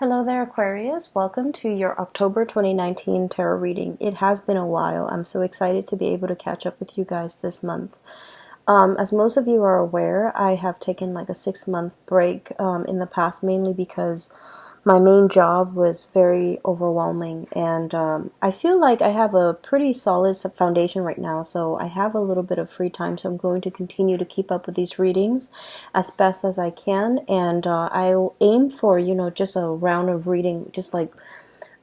Hello there, Aquarius. Welcome to your October 2019 tarot reading. It has been a while. I'm so excited to be able to catch up with you guys this month. As most of you are aware, I have taken like a 6-month break in the past, mainly because my main job was very overwhelming, and I feel like I have a pretty solid foundation right now, so I have a little bit of free time, so I'm going to continue to keep up with these readings as best as I can, and I'll aim for, just a round of reading, just like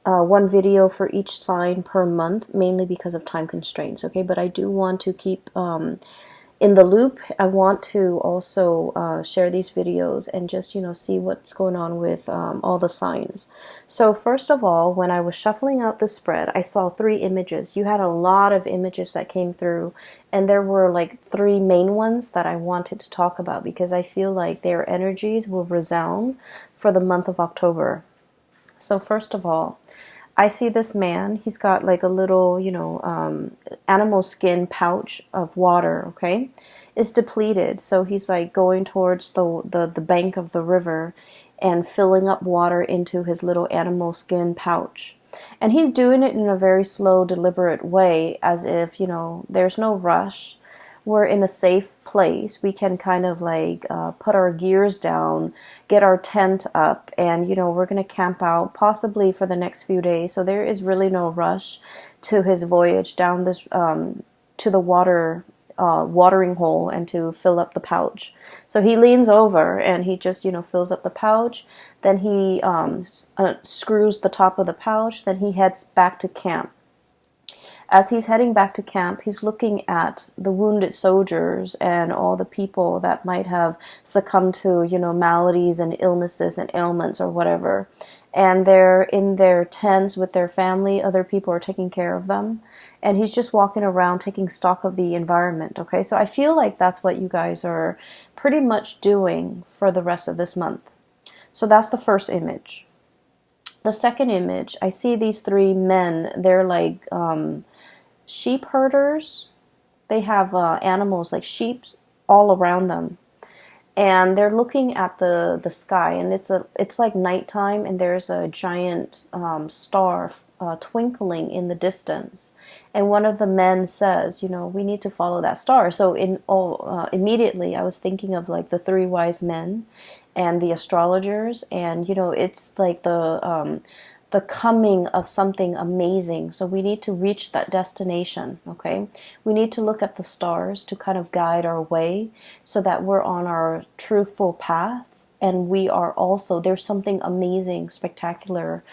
one video for each sign per month, mainly because of time constraints, okay? But I do want to keep in the loop. I want to also share these videos and just, see what's going on with all the signs. So first of all, when I was shuffling out the spread, I saw 3 images. You had a lot of images that came through, and there were like 3 main ones that I wanted to talk about because I feel like their energies will resound for the month of October. So first of all, I see this man. He's got like a little, animal skin pouch of water, okay? It's depleted, so he's like going towards the bank of the river and filling up water into his little animal skin pouch. And he's doing it in a very slow, deliberate way, as if, there's no rush. We're in a safe place. We can kind of like put our gears down, get our tent up, and we're going to camp out possibly for the next few days. So there is really no rush to his voyage down this to the watering hole and to fill up the pouch. So he leans over and he just fills up the pouch. Then he screws the top of the pouch. Then he heads back to camp. As he's heading back to camp, he's looking at the wounded soldiers and all the people that might have succumbed to, maladies and illnesses and ailments or whatever. And they're in their tents with their family. Other people are taking care of them. And he's just walking around taking stock of the environment, okay? So I feel like that's what you guys are pretty much doing for the rest of this month. So that's the first image. The second image, I see these 3 men. They're like sheep herders. They have animals like sheep all around them, and they're looking at the sky, and it's like nighttime, and there's a giant star twinkling in the distance. And one of the men says, we need to follow that star. So immediately I was thinking of like the 3 wise men and the astrologers, and it's like the coming of something amazing. So we need to reach that destination, okay? We need to look at the stars to kind of guide our way so that we're on our truthful path, and we are also, there's something amazing, spectacular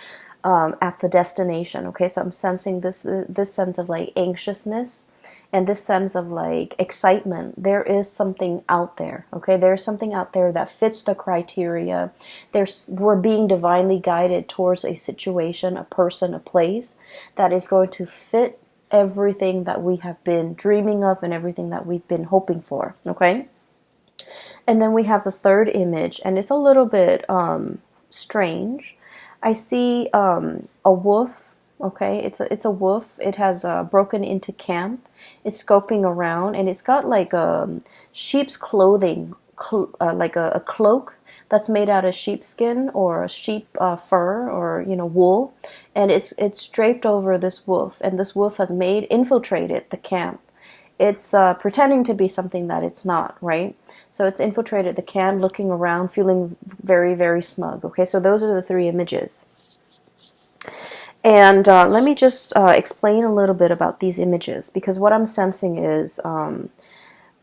at the destination, okay? So I'm sensing this sense of like anxiousness and this sense of like excitement. There is something out there, okay? There's something out there that fits the criteria. We're being divinely guided towards a situation, a person, a place that is going to fit everything that we have been dreaming of and everything that we've been hoping for, okay? And then we have the third image, and it's a little bit strange. I see a wolf. Okay, it's a wolf. It has broken into camp. It's scoping around, and it's got like sheep's clothing, like a cloak that's made out of sheepskin or sheep fur or wool, and it's draped over this wolf. And this wolf has infiltrated the camp. It's pretending to be something that it's not, right? So it's infiltrated the camp, looking around, feeling very, very smug. Okay, so those are the 3 images. And let me just explain a little bit about these images, because what I'm sensing is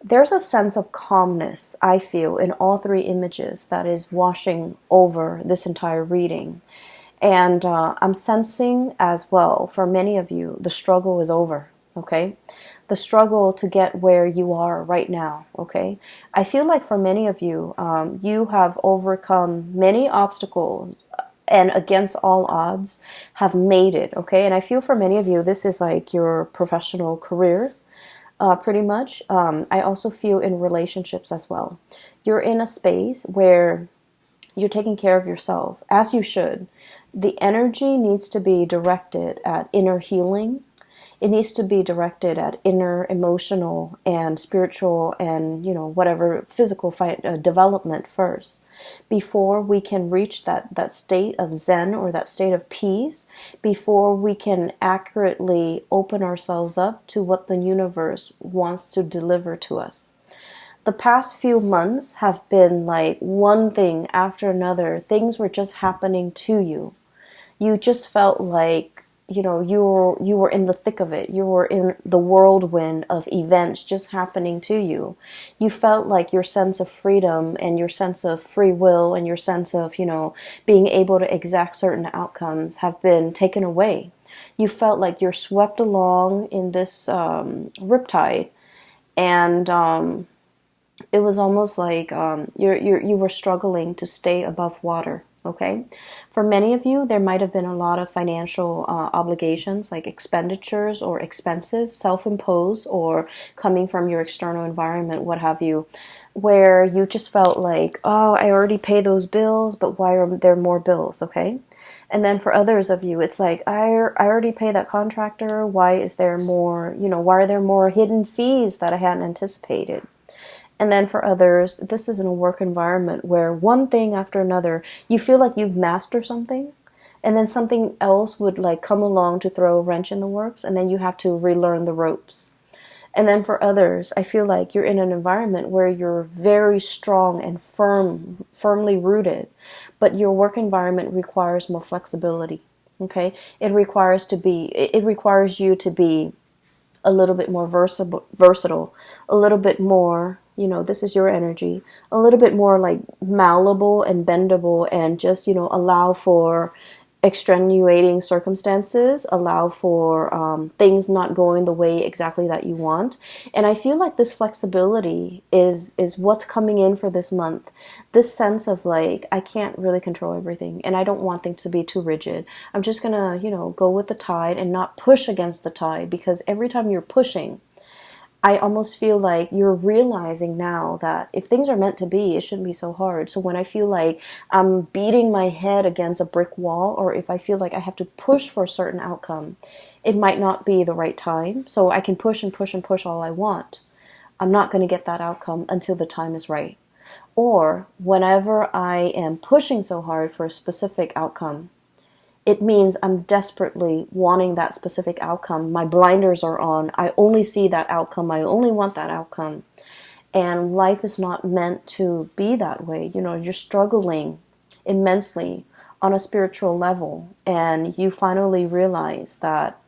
there's a sense of calmness, I feel, in all 3 images that is washing over this entire reading. And I'm sensing as well, for many of you, the struggle is over, okay? The struggle to get where you are right now, okay? I feel like for many of you, you have overcome many obstacles and against all odds have made it, okay? And I feel for many of you, this is like your professional career, pretty much. I also feel in relationships as well. You're in a space where you're taking care of yourself, as you should. The energy needs to be directed at inner healing. It needs to be directed at inner emotional and spiritual and, whatever physical development first, before we can reach that state of Zen, or that state of peace, before we can accurately open ourselves up to what the universe wants to deliver to us. The past few months have been like one thing after another. Things were just happening to you. You just felt like, you were in the thick of it. You were in the whirlwind of events just happening to you. You felt like your sense of freedom and your sense of free will and your sense of, being able to exact certain outcomes have been taken away. You felt like you're swept along in this riptide, and it was almost like you were struggling to stay above water. Okay, for many of you, there might have been a lot of financial obligations, like expenditures or expenses, self-imposed or coming from your external environment, what have you, where you just felt like, oh, I already paid those bills, but why are there more bills? Okay. And then for others of you, it's like, I already paid that contractor. Why is there more, why are there more hidden fees that I hadn't anticipated? And then for others, this is in a work environment where one thing after another, you feel like you've mastered something, and then something else would like come along to throw a wrench in the works, and then you have to relearn the ropes. And then for others, I feel like you're in an environment where you're very strong and firmly rooted, but your work environment requires more flexibility. Okay? It requires you to be a little bit more versatile, a little bit more, this is your energy, a little bit more like malleable and bendable, and just, allow for extenuating circumstances, allow for things not going the way exactly that you want. And I feel like this flexibility is what's coming in for this month. This sense of like, I can't really control everything, and I don't want things to be too rigid. I'm just gonna, go with the tide and not push against the tide, because every time you're pushing, I almost feel like you're realizing now that if things are meant to be, it shouldn't be so hard. So when I feel like I'm beating my head against a brick wall, or if I feel like I have to push for a certain outcome, it might not be the right time. So I can push and push and push all I want. I'm not going to get that outcome until the time is right. Or whenever I am pushing so hard for a specific outcome, it means I'm desperately wanting that specific outcome. My blinders are on. I only see that outcome. I only want that outcome. And life is not meant to be that way. You're struggling immensely on a spiritual level, and you finally realize that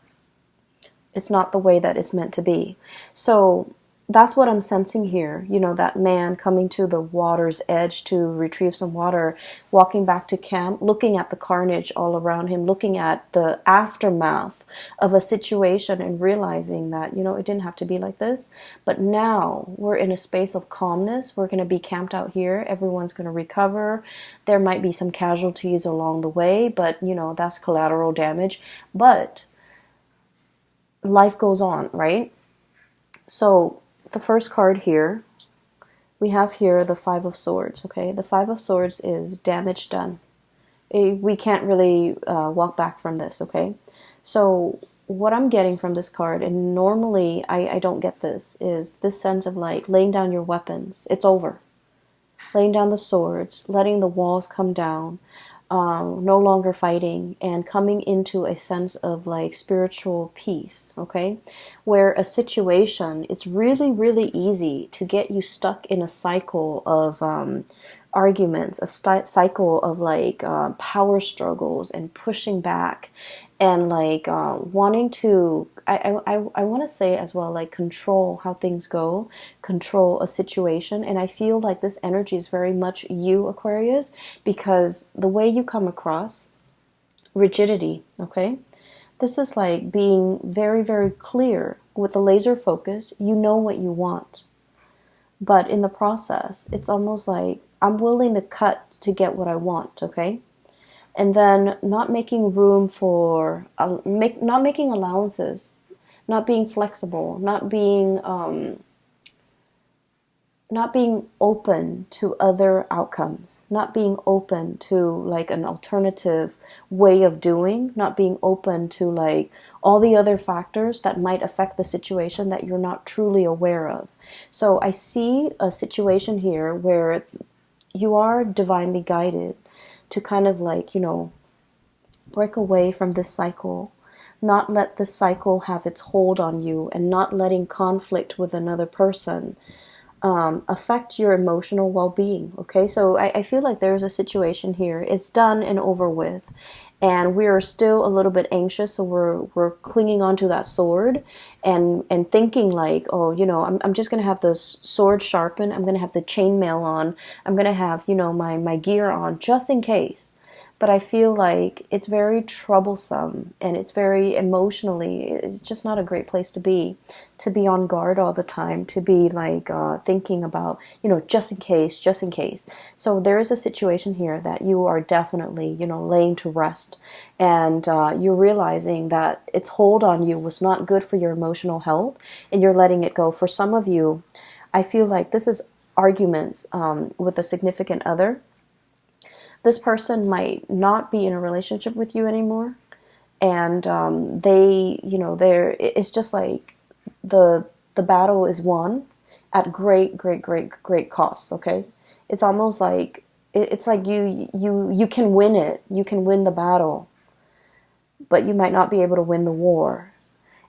it's not the way that it's meant to be. So that's what I'm sensing here. That man coming to the water's edge to retrieve some water, walking back to camp, looking at the carnage all around him, looking at the aftermath of a situation and realizing that, it didn't have to be like this. But now we're in a space of calmness. We're going to be camped out here. Everyone's going to recover. There might be some casualties along the way, but, that's collateral damage. But life goes on, right? So the first card here, we have here the Five of Swords, okay? The Five of Swords is damage done. We can't really walk back from this, okay? So what I'm getting from this card, and normally I don't get this, is this sense of like laying down your weapons. It's over. Laying down the swords, letting the walls come down, no longer fighting, and coming into a sense of like spiritual peace, okay? Where a situation, it's really, really easy to get you stuck in a cycle of arguments, a cycle of like power struggles and pushing back, and like wanting to, I want to say as well, like control how things go, control a situation. And I feel like this energy is very much you, Aquarius, because the way you come across, rigidity, okay? This is like being very, very clear with a laser focus. You know what you want. But in the process, it's almost like I'm willing to cut to get what I want, okay? And then not making room for, not making allowances, not being flexible, not being not being open to other outcomes, not being open to like an alternative way of doing, not being open to like all the other factors that might affect the situation that you're not truly aware of. So I see a situation here where you are divinely guided to kind of like, break away from this cycle, not let this cycle have its hold on you, and not letting conflict with another person affect your emotional well-being. Okay, so I feel like there's a situation here. It's done and over with, and we are still a little bit anxious, so we're clinging onto that sword, and thinking like, oh, I'm just gonna have the sword sharpened. I'm gonna have the chainmail on. I'm gonna have my gear on just in case. But I feel like it's very troublesome, and it's very emotionally, it's just not a great place to be on guard all the time, to be like thinking about, just in case, just in case. So there is a situation here that you are definitely, laying to rest, and you're realizing that its hold on you was not good for your emotional health, and you're letting it go. For some of you, I feel like this is arguments with a significant other. This person might not be in a relationship with you anymore, and it's just like the battle is won at great, great, great, great cost. Okay, it's almost like it's like you can win it, you can win the battle, but you might not be able to win the war.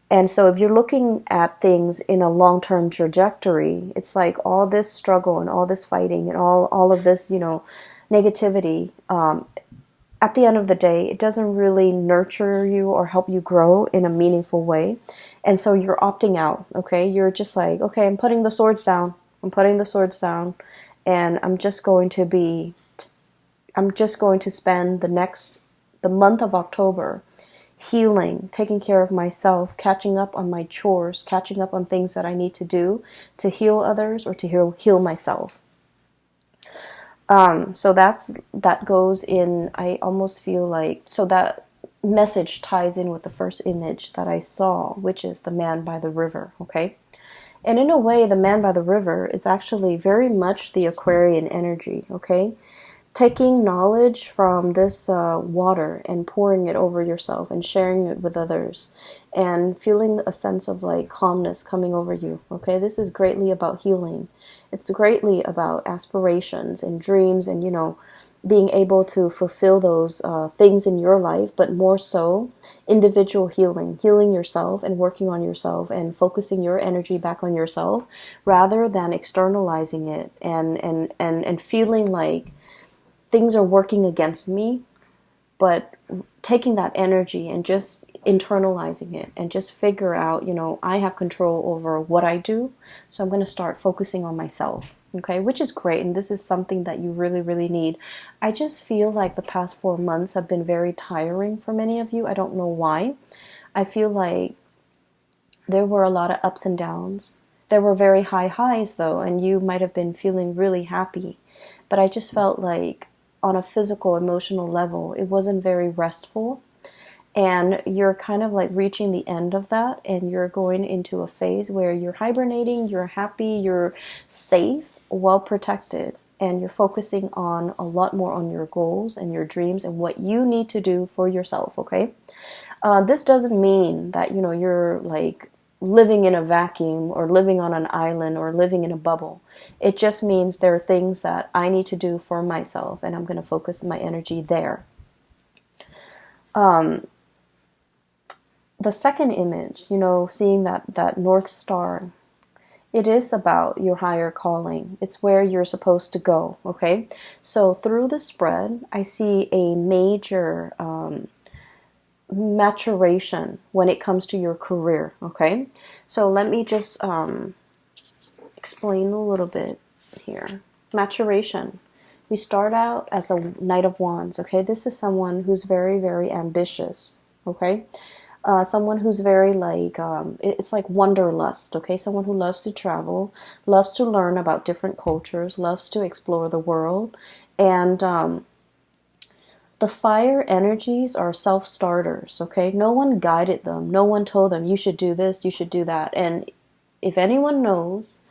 And so if you're looking at things in a long-term trajectory, it's like all this struggle and all this fighting and all of this, negativity, at the end of the day, it doesn't really nurture you or help you grow in a meaningful way. And so you're opting out, okay? You're just like, okay, I'm putting the swords down. I'm putting the swords down, and I'm just going to spend the month of October healing, taking care of myself, catching up on my chores, catching up on things that I need to do to heal others or to heal myself. So that goes in. I almost feel like, so that message ties in with the first image that I saw, which is the man by the river. Okay, and in a way, the man by the river is actually very much the Aquarian energy. Okay, taking knowledge from this water and pouring it over yourself and sharing it with others, and feeling a sense of like calmness coming over you. Okay, this is greatly about healing. It's greatly about aspirations and dreams, and being able to fulfill those things in your life, but more so individual healing yourself and working on yourself and focusing your energy back on yourself rather than externalizing it and feeling like things are working against me, but taking that energy and just internalizing it and just figure out, I have control over what I do, so I'm going to start focusing on myself. Okay, which is great, and this is something that you really, really need. I just feel like the past 4 months have been very tiring for many of you. I don't know why. I feel like there were a lot of ups and downs. There were very high highs, though, and you might have been feeling really happy. But I just felt like on a physical, emotional level, it wasn't very restful. And you're kind of like reaching the end of that, and you're going into a phase where you're hibernating, you're happy, you're safe, well protected, and you're focusing on a lot more on your goals and your dreams and what you need to do for yourself, okay? This doesn't mean that, you're like living in a vacuum or living on an island or living in a bubble. It just means there are things that I need to do for myself, and I'm going to focus my energy there. The second image, seeing that North Star, it is about your higher calling. It's where you're supposed to go, okay? So through the spread, I see a major maturation when it comes to your career, okay? So let me just explain a little bit here. Maturation. We start out as a Knight of Wands, okay? This is someone who's very, very ambitious, okay? Someone who's very like, it's like wanderlust, okay? Someone who loves to travel, loves to learn about different cultures, loves to explore the world. And the fire energies are self-starters, okay? No one guided them. No one told them, you should do this, you should do that. And if anyone knows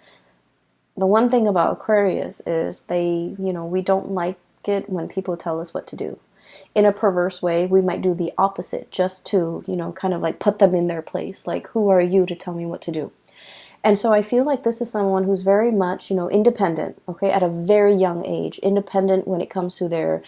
the one thing about Aquarius is we don't like it when people tell us what to do. In a perverse way, we might do the opposite just to, kind of like put them in their place. Like, who are you to tell me what to do? And so I feel like this is someone who's very much, independent, okay, at a very young age, independent when it comes to their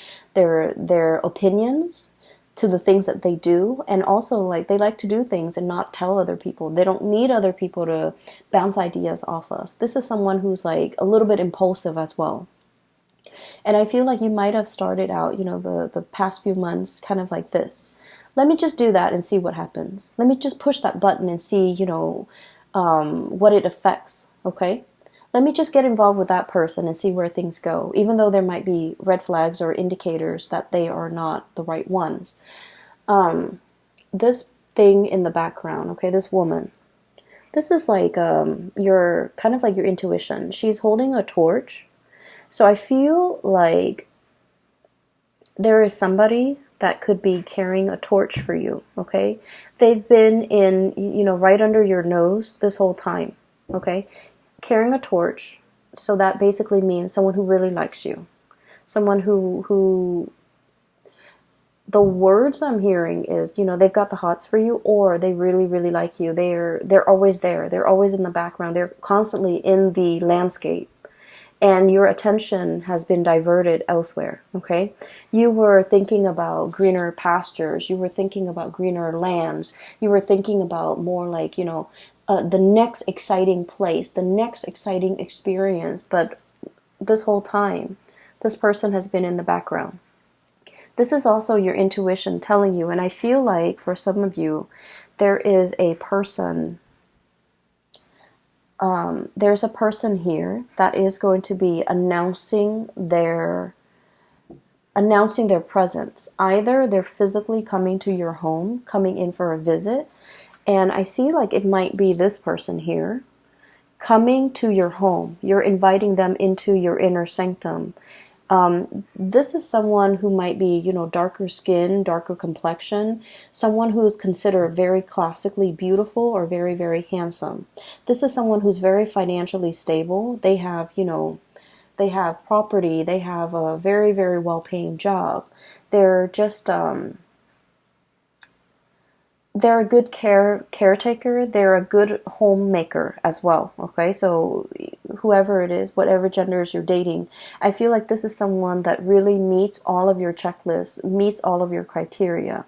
opinions, to the things that they do, and also like they like to do things and not tell other people. They don't need other people to bounce ideas off of. This is someone who's like a little bit impulsive as well. And I feel like you might have started out, the past few months kind of like this. Let me just do that and see what happens. Let me just push that button and see, what it affects, okay? Let me just get involved with that person and see where things go, even though there might be red flags or indicators that they are not the right ones. This thing in the background, okay, this woman, this is like your kind of like your intuition. She's holding a torch. So I feel like there is somebody that could be carrying a torch for you, okay? They've been in, right under your nose this whole time, okay? Carrying a torch, so that basically means someone who really likes you. Someone who the words I'm hearing is, they've got the hots for you, or they really, really like you. They're always there. They're always in the background. They're constantly in the landscape. And your attention has been diverted elsewhere, okay? You were thinking about greener pastures. You were thinking about greener lands. You were thinking about more like, the next exciting place, the next exciting experience. But this whole time, this person has been in the background. This is also your intuition telling you, and I feel like for some of you, there is a person... there's a person here that is going to be announcing their presence. Either they're physically coming to your home, coming in for a visit, and I see like it might be this person here coming to your home. You're inviting them into your inner sanctum. This is someone who might be, darker skin, darker complexion, someone who is considered very classically beautiful or very, very handsome. This is someone who's very financially stable. They have, they have property. They have a very, very well-paying job. They're just, they're a good caretaker. They're a good homemaker as well. Okay, so whoever it is, whatever genders you're dating, I feel like this is someone that really meets all of your checklists, meets all of your criteria.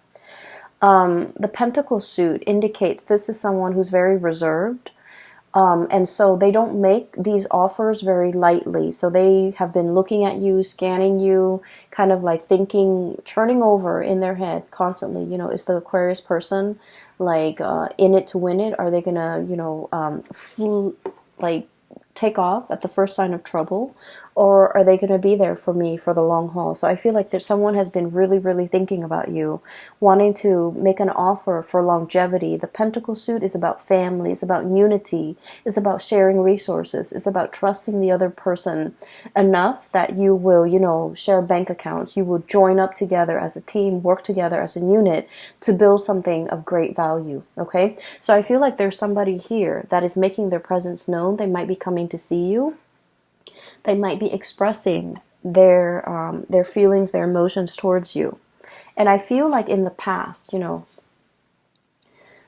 The Pentacle suit indicates this is someone who's very reserved. And so they don't make these offers very lightly. So they have been looking at you, scanning you, kind of like thinking, turning over in their head constantly. Is the Aquarius person like in it to win it? Are they gonna, take off at the first sign of trouble, or are they going to be there for me for the long haul? So I feel like there's someone has been really, really thinking about you, wanting to make an offer for longevity. The Pentacle suit is about family, it's about unity, it's about sharing resources, it's about trusting the other person enough that you will, share bank accounts, you will join up together as a team, work together as a unit to build something of great value, okay? So I feel like there's somebody here that is making their presence known. They might be coming to see you. They might be expressing their feelings, their emotions towards you. And I feel like in the past,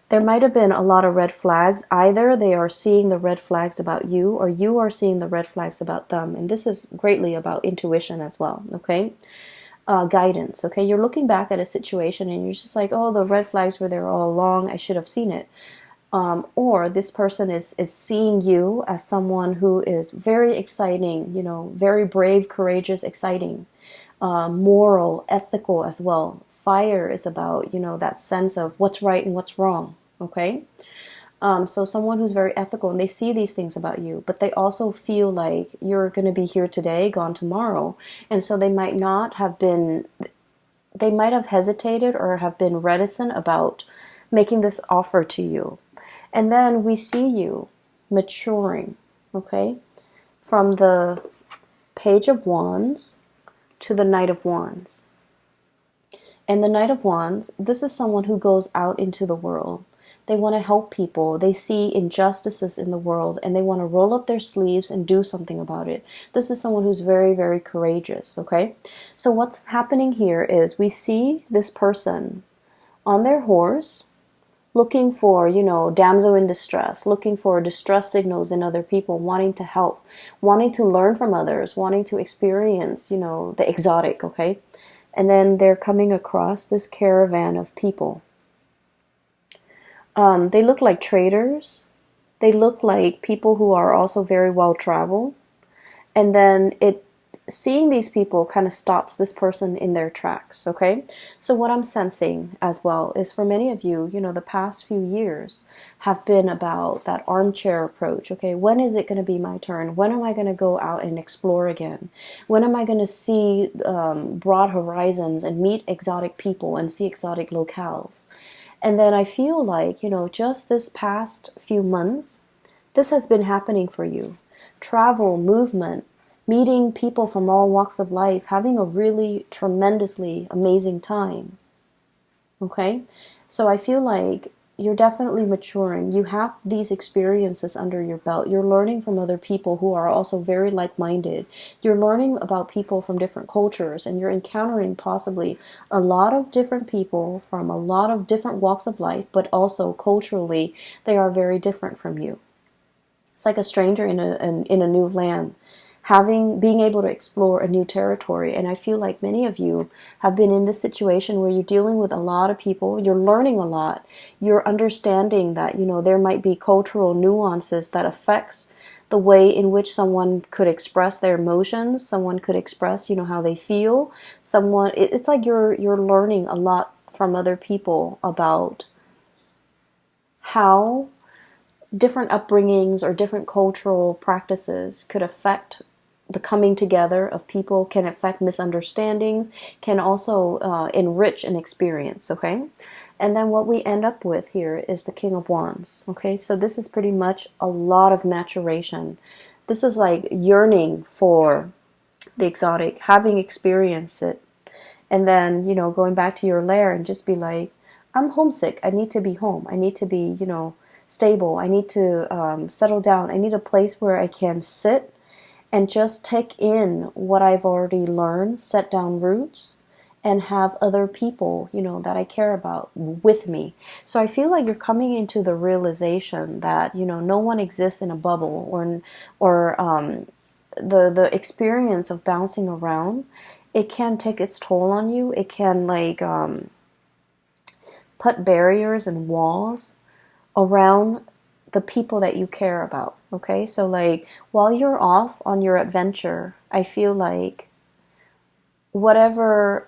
there might have been a lot of red flags. Either they are seeing the red flags about you, or you are seeing the red flags about them. And this is greatly about intuition as well, okay? Guidance, okay? You're looking back at a situation and you're just like, oh, the red flags were there all along. I should have seen it. Or this person is seeing you as someone who is very exciting, very brave, courageous, exciting, moral, ethical as well. Fire is about, that sense of what's right and what's wrong, okay? So someone who's very ethical, and they see these things about you, but they also feel like you're going to be here today, gone tomorrow. And so they might have hesitated or have been reticent about making this offer to you. And then we see you maturing, okay? From the Page of Wands to the Knight of Wands. And the Knight of Wands, this is someone who goes out into the world. They want to help people. They see injustices in the world and they want to roll up their sleeves and do something about it. This is someone who's very, very courageous, okay? So what's happening here is we see this person on their horse, looking for, damsel in distress, looking for distress signals in other people, wanting to help, wanting to learn from others, wanting to experience, the exotic, okay? And then they're coming across this caravan of people. They look like traders. They look like people who are also very well traveled. And then seeing these people kind of stops this person in their tracks, okay? So what I'm sensing as well is for many of you, the past few years have been about that armchair approach, okay? When is it going to be my turn? When am I going to go out and explore again? When am I going to see broad horizons and meet exotic people and see exotic locales? And then I feel like, just this past few months, this has been happening for you. Travel, movement, meeting people from all walks of life, having a really tremendously amazing time. Okay? So I feel like you're definitely maturing. You have these experiences under your belt. You're learning from other people who are also very like-minded. You're learning about people from different cultures, and you're encountering possibly a lot of different people from a lot of different walks of life, but also culturally, they are very different from you. It's like a stranger in a new land, being able to explore a new territory. And I feel like many of you have been in this situation where you're dealing with a lot of people, you're learning a lot, you're understanding that, there might be cultural nuances that affects the way in which someone could express their emotions, someone could express, how they feel, it's like you're learning a lot from other people about how different upbringings or different cultural practices could affect the coming together of people, can affect misunderstandings, can also enrich an experience, okay? And then what we end up with here is the King of Wands, okay? So this is pretty much a lot of maturation. This is like yearning for the exotic, having experienced it, and then, going back to your lair and just be like, I'm homesick. I need to be home. I need to be, stable. I need to settle down. I need a place where I can sit and just take in what I've already learned, set down roots, and have other people, that I care about with me. So I feel like you're coming into the realization that, no one exists in a bubble, or the experience of bouncing around, it can take its toll on you. It can put barriers and walls around the people that you care about, okay? So while you're off on your adventure, I feel like whatever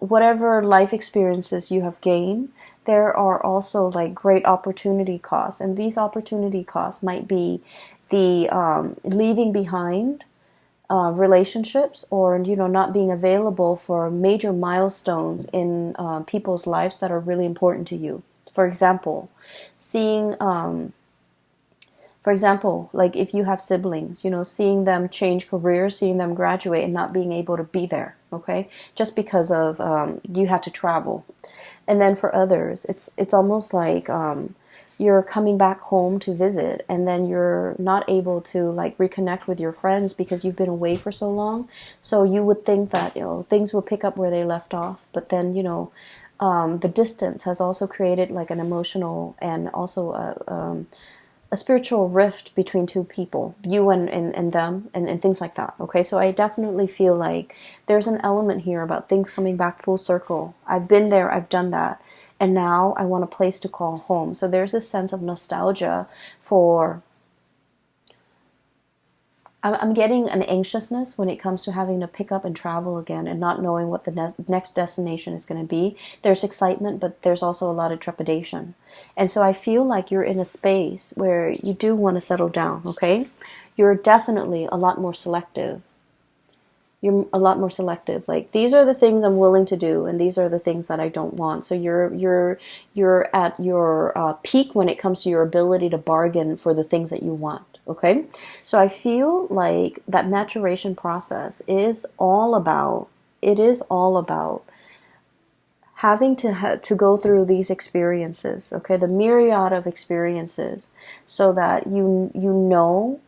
life experiences you have gained, there are also great opportunity costs, and these opportunity costs might be the leaving behind relationships, or not being available for major milestones in people's lives that are really important to you. For example, if you have siblings, seeing them change careers, seeing them graduate and not being able to be there, okay? Just because of you had to travel. And then for others, it's almost like you're coming back home to visit, and then you're not able to reconnect with your friends because you've been away for so long. So you would think that things will pick up where they left off, but then the distance has also created an emotional and also a spiritual rift between two people, you and them, and things like that, okay? So I definitely feel like there's an element here about things coming back full circle. I've been there, I've done that, and now I want a place to call home. So there's this sense of nostalgia for... I'm getting an anxiousness when it comes to having to pick up and travel again and not knowing what the next destination is going to be. There's excitement, but there's also a lot of trepidation. And so I feel like you're in a space where you do want to settle down, okay? You're definitely a lot more selective. You're a lot more selective. These are the things I'm willing to do, and these are the things that I don't want. So you're at your peak when it comes to your ability to bargain for the things that you want. Okay, so I feel like that maturation process is all about having to go through these experiences, okay, the myriad of experiences, so that you know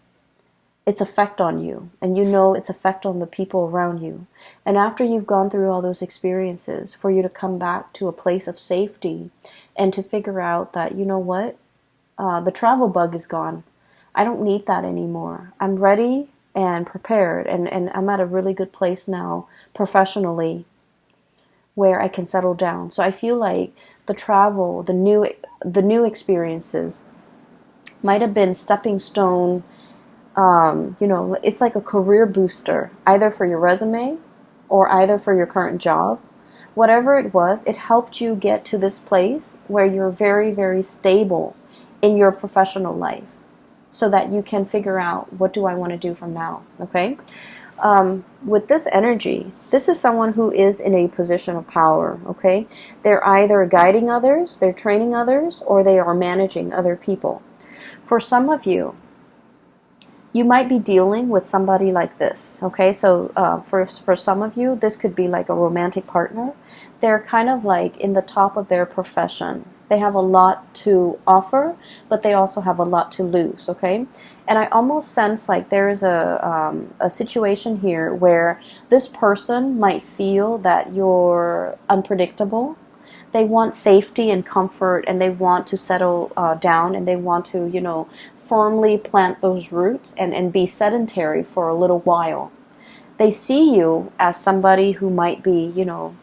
its effect on you, and you know its effect on the people around you. And after you've gone through all those experiences, for you to come back to a place of safety and to figure out that, you know what, the travel bug is gone. I don't need that anymore. I'm ready and prepared, and I'm at a really good place now professionally where I can settle down. So I feel like the travel, the new experiences might have been stepping stone. It's like a career booster, either for your resume or either for your current job. Whatever it was, it helped you get to this place where you're very, very stable in your professional life, so that you can figure out, what do I want to do from now, okay? With this energy, this is someone who is in a position of power, okay? They're either guiding others, they're training others, or they are managing other people. For some of you, you might be dealing with somebody like this, okay? So for some of you, this could be like a romantic partner. They're kind of like in the top of their profession. They have a lot to offer, but they also have a lot to lose, okay? And I almost sense like there is a situation here where this person might feel that you're unpredictable. They want safety and comfort, and they want to settle down, and they want to, firmly plant those roots and be sedentary for a little while. They see you as somebody who might be,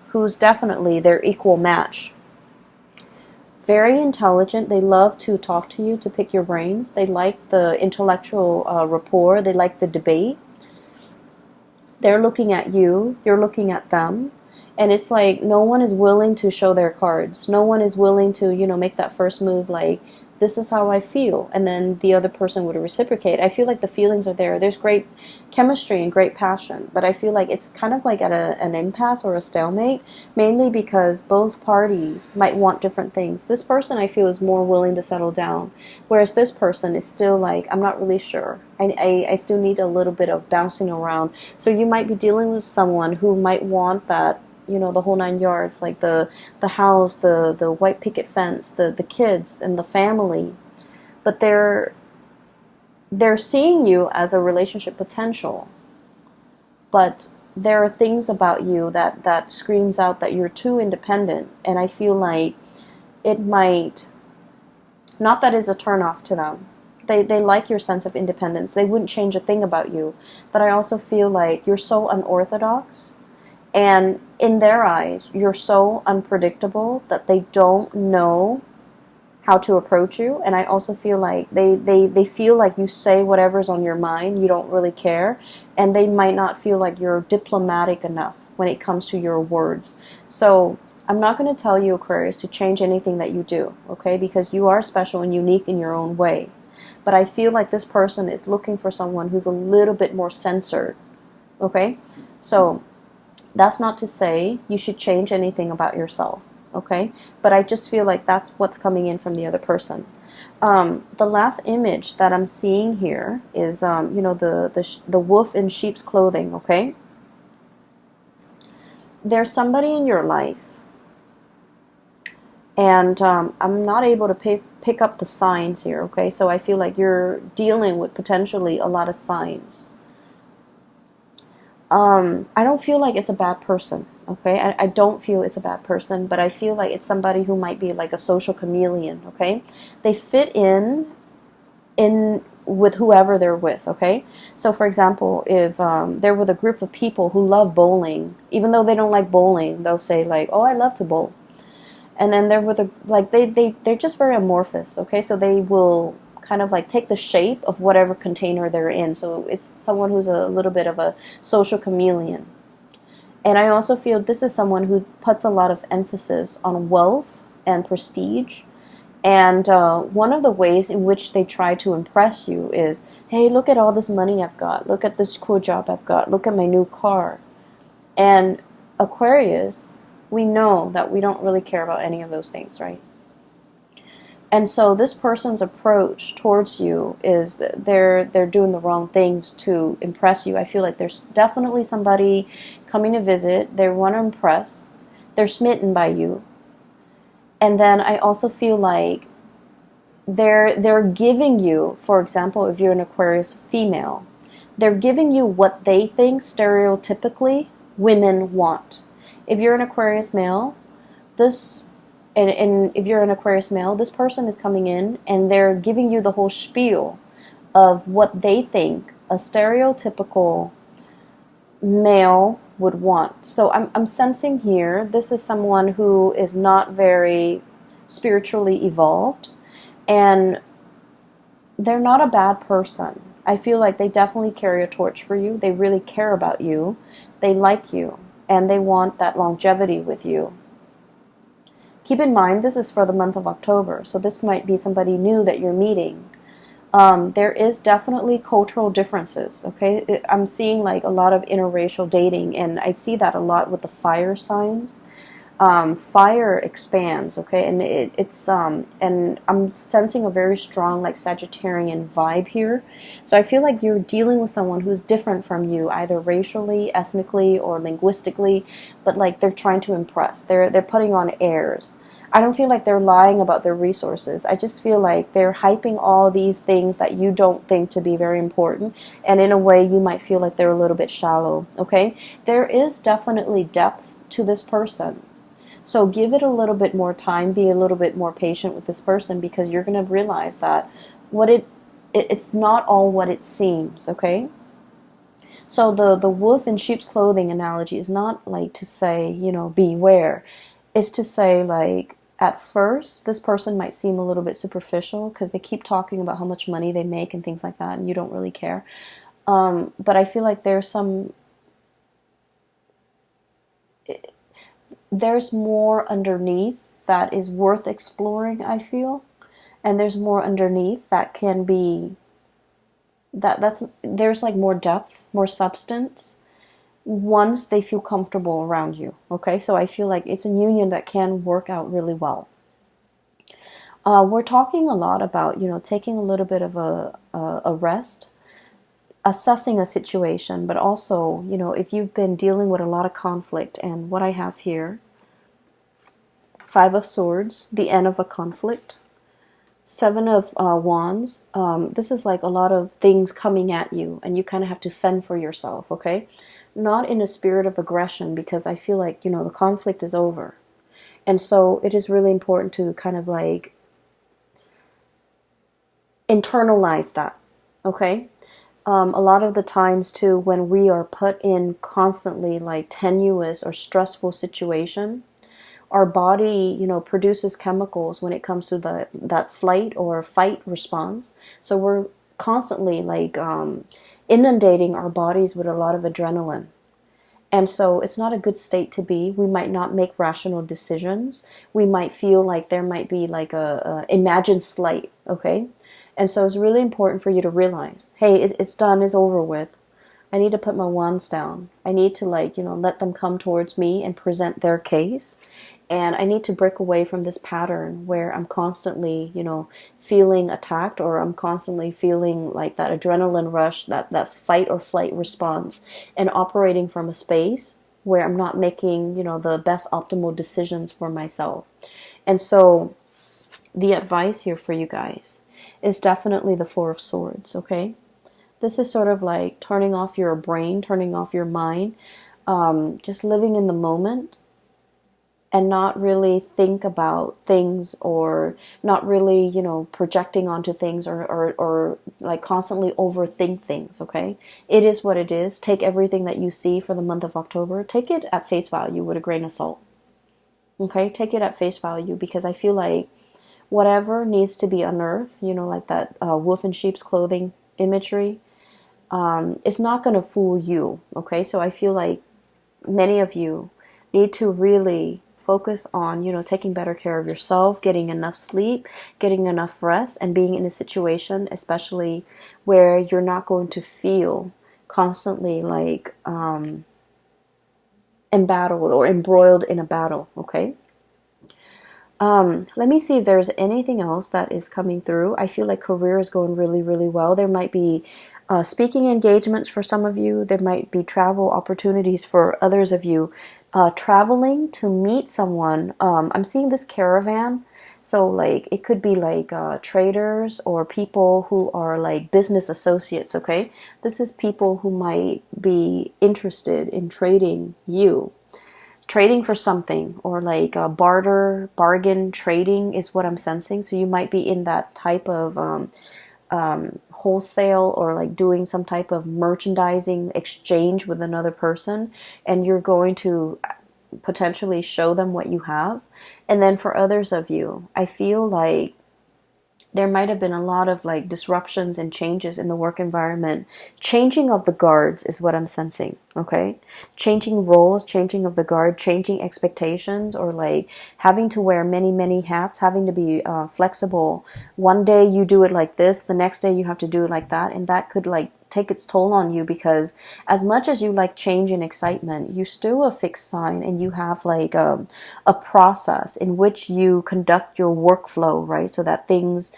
who's definitely their equal match. Very intelligent. They love to talk to you, to pick your brains. They like the intellectual rapport. They like the debate. They're looking at you. You're looking at them. And it's like no one is willing to show their cards. No one is willing to, make that first move like, this is how I feel. And then the other person would reciprocate. I feel like the feelings are there. There's great chemistry and great passion. But I feel like it's kind of like at an impasse or a stalemate, mainly because both parties might want different things. This person, I feel, is more willing to settle down, whereas this person is still like, I'm not really sure. I still need a little bit of bouncing around. So you might be dealing with someone who might want that, the whole 9 yards, like the house, the white picket fence, the kids and the family. But they're seeing you as a relationship potential. But there are things about you that screams out that you're too independent. And I feel like it might, not that is a turnoff to them. They like your sense of independence. They wouldn't change a thing about you. But I also feel like you're so unorthodox. And in their eyes, you're so unpredictable that they don't know how to approach you. And I also feel like they feel like you say whatever's on your mind, you don't really care. And they might not feel like you're diplomatic enough when it comes to your words. So I'm not going to tell you, Aquarius, to change anything that you do, okay? Because you are special and unique in your own way. But I feel like this person is looking for someone who's a little bit more censored, okay? So that's not to say you should change anything about yourself, okay? But I just feel like that's what's coming in from the other person. The last image that I'm seeing here is, the wolf in sheep's clothing, okay? There's somebody in your life, and I'm not able to pick up the signs here, okay? So I feel like you're dealing with potentially a lot of signs. I don't feel like it's a bad person, okay? I don't feel it's a bad person, but I feel like it's somebody who might be like a social chameleon, okay? They fit in with whoever they're with, okay? So for example, if they're with a group of people who love bowling, even though they don't like bowling, they'll say like, oh, I love to bowl. And then they're with they're just very amorphous, okay? So they will kind of like take the shape of whatever container they're in. So it's someone who's a little bit of a social chameleon. And I also feel this is someone who puts a lot of emphasis on wealth and prestige. And one of the ways in which they try to impress you is, hey, look at all this money I've got. Look at this cool job I've got. Look at my new car. And Aquarius, we know that we don't really care about any of those things, right? And so this person's approach towards you is they're doing the wrong things to impress you. I feel like there's definitely somebody coming to visit. They want to impress. they're smitten by you. And then I also feel like they're giving you, for example, if you're an Aquarius female, they're giving you what they think stereotypically women want. If you're an Aquarius male, this and if you're an Aquarius male, this person is coming in and they're giving you the whole spiel of what they think a stereotypical male would want. So I'm sensing here, this is someone who is not very spiritually evolved, and they're not a bad person. I feel like they definitely carry a torch for you. They really care about you. They like you, and they want that longevity with you. Keep in mind, this is for the month of October, so this might be somebody new that you're meeting. There is definitely cultural differences, okay? I'm seeing like a lot of interracial dating, and I see that a lot with the fire signs. Fire expands, okay? And and I'm sensing a very strong like Sagittarian vibe here. So I feel like you're dealing with someone who's different from you, either racially, ethnically, or linguistically, but like they're trying to impress. They're putting on airs. I don't feel like they're lying about their resources. I just feel like they're hyping all these things that you don't think to be very important, and in a way you might feel like they're a little bit shallow, okay? There is definitely depth to this person. So give it a little bit more time, be a little bit more patient with this person, because you're going to realize that it's not all what it seems, okay? So the wolf in sheep's clothing analogy is not like to say, beware. It's to say, like, at first, this person might seem a little bit superficial because they keep talking about how much money they make and things like that, and you don't really care. But I feel like there's more underneath that is worth exploring, I feel. And there's more underneath that can be, there's like more depth, more substance, once they feel comfortable around you, okay? So I feel like it's a union that can work out really well. We're talking a lot about, taking a little bit of a rest, assessing a situation, but also, if you've been dealing with a lot of conflict, and what I have here, 5 of Swords, the end of a conflict, 7 of Wands, this is like a lot of things coming at you, and you kind of have to fend for yourself, okay? Not in a spirit of aggression, because I feel like, the conflict is over. And so it is really important to kind of like internalize that, okay? A lot of the times too, when we are put in constantly like tenuous or stressful situation, our body, produces chemicals when it comes to that flight or fight response. So we're constantly like inundating our bodies with a lot of adrenaline. And so it's not a good state to be. We might not make rational decisions. We might feel like there might be like a imagined slight, okay? And so it's really important for you to realize, hey, it's done, it's over with. I need to put my wands down. I need to let them come towards me and present their case. And I need to break away from this pattern where I'm constantly, feeling attacked, or I'm constantly feeling like that adrenaline rush, that fight or flight response, and operating from a space where I'm not making, the best optimal decisions for myself. And so the advice here for you guys is definitely the 4 of Swords, okay? This is sort of like turning off your brain, turning off your mind, just living in the moment, and not really think about things, or not really, projecting onto things, or like constantly overthink things, okay? It is what it is. Take everything that you see for the month of October, take it at face value with a grain of salt, okay? Take it at face value, because I feel like whatever needs to be unearthed, like that wolf in sheep's clothing imagery, it's not going to fool you, okay? So I feel like many of you need to really focus on, taking better care of yourself, getting enough sleep, getting enough rest, and being in a situation, especially where you're not going to feel constantly like embattled or embroiled in a battle, okay? Let me see if there's anything else that is coming through. I feel like career is going really, really well. There might be speaking engagements for some of you. There might be travel opportunities for others of you. traveling to meet someone. I'm seeing this caravan. So like it could be like traders or people who are like business associates, okay? This is people who might be interested in trading for something, or like bargain trading is what I'm sensing. So you might be in that type of wholesale, or like doing some type of merchandising exchange with another person, and you're going to potentially show them what you have. And then for others of you, I feel like there might have been a lot of like disruptions and changes in the work environment. Changing of the guards is what I'm sensing, okay? Changing roles, changing of the guard, changing expectations, or like having to wear many, many hats, having to be flexible. One day you do it like this, the next day you have to do it like that, and that could like take its toll on you, because as much as you like change and excitement, you're still a fixed sign, and you have like a process in which you conduct your workflow, right? So that things,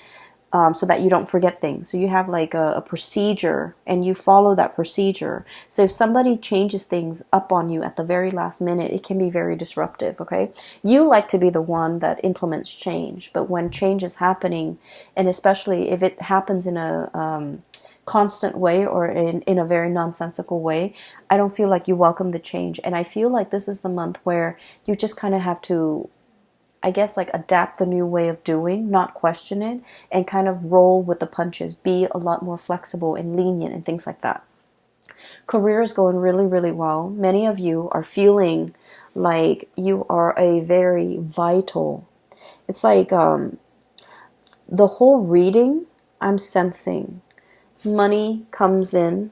so that you don't forget things. So you have like a procedure, and you follow that procedure. So if somebody changes things up on you at the very last minute, it can be very disruptive, okay? You like to be the one that implements change, but when change is happening, and especially if it happens in a constant way, or in a very nonsensical way, I don't feel like you welcome the change. And I feel like this is the month where you just kind of have to, I guess, like adapt the new way of doing, not question it, and kind of roll with the punches, be a lot more flexible and lenient and things like that. Career is going really, really well. Many of you are feeling like you are a very vital, it's like the whole reading, I'm sensing money comes in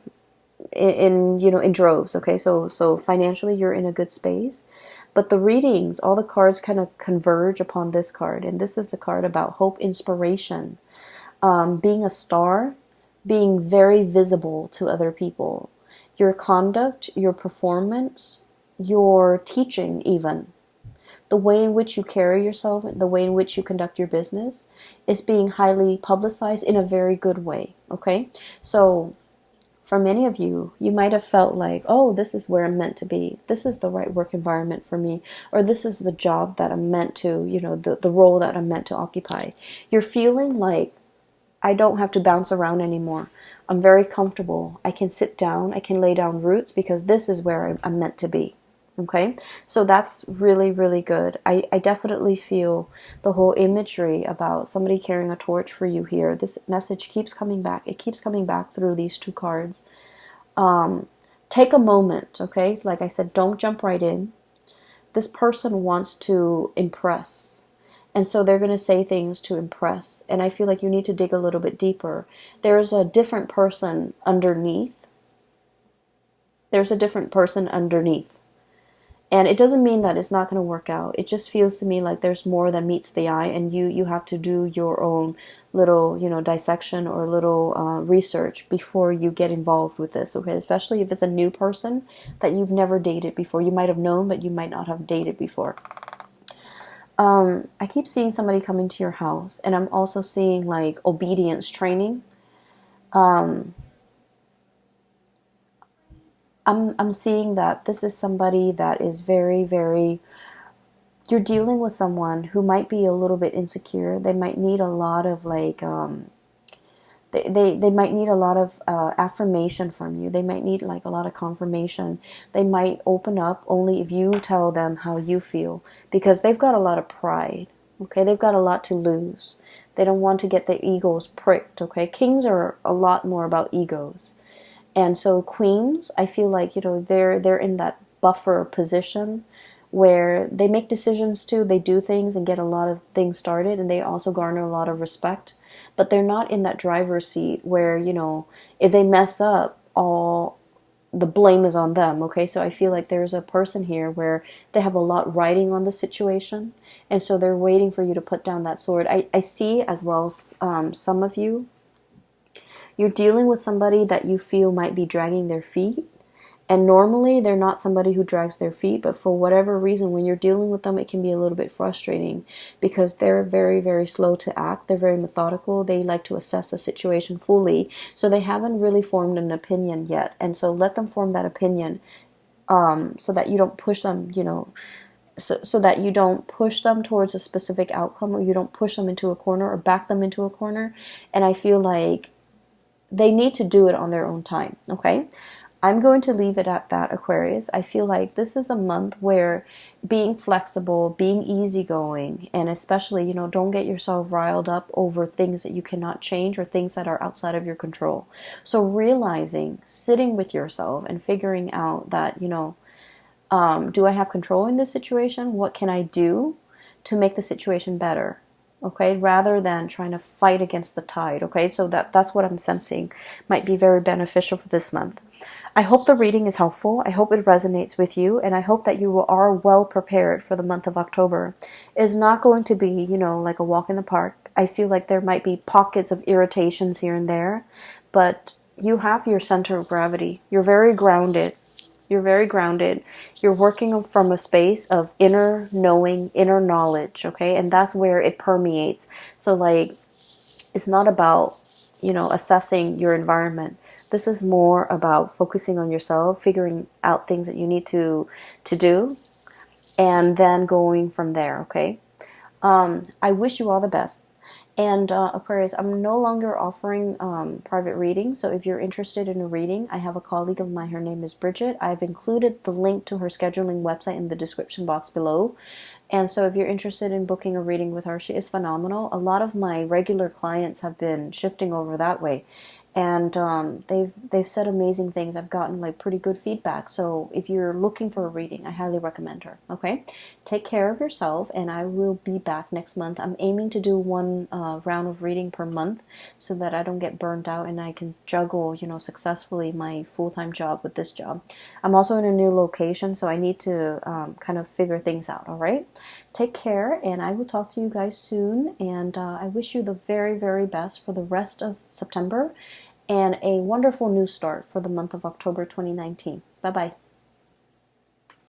in droves, okay? So financially you're in a good space, but the readings, all the cards kind of converge upon this card, and this is the card about hope, inspiration, being a star, being very visible to other people. Your conduct, your performance, your teaching, even the way in which you carry yourself, the way in which you conduct your business is being highly publicized in a very good way, okay? So for many of you, you might have felt like, oh, this is where I'm meant to be. This is the right work environment for me. Or this is the job that I'm meant to, the role that I'm meant to occupy. You're feeling like, I don't have to bounce around anymore. I'm very comfortable. I can sit down. I can lay down roots, because this is where I'm meant to be. Okay, so that's really, really good. I definitely feel the whole imagery about somebody carrying a torch for you here. This message keeps coming back. It keeps coming back through these two cards. Take a moment, okay? Like I said, don't jump right in. This person wants to impress, and so they're going to say things to impress. And I feel like you need to dig a little bit deeper. There's a different person underneath. There's a different person underneath. And it doesn't mean that it's not going to work out. It just feels to me like there's more than meets the eye, and you have to do your own little, dissection or little research before you get involved with this, okay? Especially if it's a new person that you've never dated before. You might have known, but you might not have dated before. I keep seeing somebody coming to your house, and I'm also seeing like obedience training. I'm seeing that this is somebody that is very, very, you're dealing with someone who might be a little bit insecure. They might need a lot of like, they might need a lot of affirmation from you. They might need like a lot of confirmation. They might open up only if you tell them how you feel, because they've got a lot of pride, okay? They've got a lot to lose. They don't want to get their egos pricked, okay? Kings are a lot more about egos. And so queens, I feel like, they're in that buffer position where they make decisions too. They do things and get a lot of things started, and they also garner a lot of respect. But they're not in that driver's seat where, if they mess up, all the blame is on them, okay? So I feel like there's a person here where they have a lot riding on the situation, and so they're waiting for you to put down that sword. I see as well some of you, you're dealing with somebody that you feel might be dragging their feet. And normally they're not somebody who drags their feet, but for whatever reason, when you're dealing with them, it can be a little bit frustrating, because they're very, very slow to act. They're very methodical. They like to assess a situation fully. So they haven't really formed an opinion yet. And so let them form that opinion. so that you don't push them, so that you don't push them towards a specific outcome, or you don't push them into a corner or back them into a corner. And I feel like they need to do it on their own time, okay? I'm going to leave it at that, Aquarius. I feel like this is a month where being flexible, being easygoing, and especially, don't get yourself riled up over things that you cannot change or things that are outside of your control. So realizing, sitting with yourself and figuring out that, do I have control in this situation? What can I do to make the situation better? Okay, rather than trying to fight against the tide. Okay, so that's what I'm sensing might be very beneficial for this month. I hope the reading is helpful. I hope it resonates with you, and I hope that you are well prepared for the month of October. It's not going to be, like a walk in the park. I feel like there might be pockets of irritations here and there, but you have your center of gravity. You're very grounded. You're very grounded. You're working from a space of inner knowing, inner knowledge, okay? And that's where it permeates. So, like, it's not about, assessing your environment. This is more about focusing on yourself, figuring out things that you need to do, and then going from there, okay? I wish you all the best. And Aquarius, I'm no longer offering private readings, so if you're interested in a reading, I have a colleague of mine, her name is Bridget. I've included the link to her scheduling website in the description box below. And so if you're interested in booking a reading with her, she is phenomenal. A lot of my regular clients have been shifting over that way. And they've said amazing things. I've gotten like pretty good feedback. So if you're looking for a reading, I highly recommend her. Okay, take care of yourself, and I will be back next month. I'm aiming to do one round of reading per month, so that I don't get burnt out and I can juggle, successfully my full-time job with this job. I'm also in a new location, so I need to kind of figure things out. All right, take care, and I will talk to you guys soon. And I wish you the very, very best for the rest of September, and a wonderful new start for the month of October 2019. Bye-bye.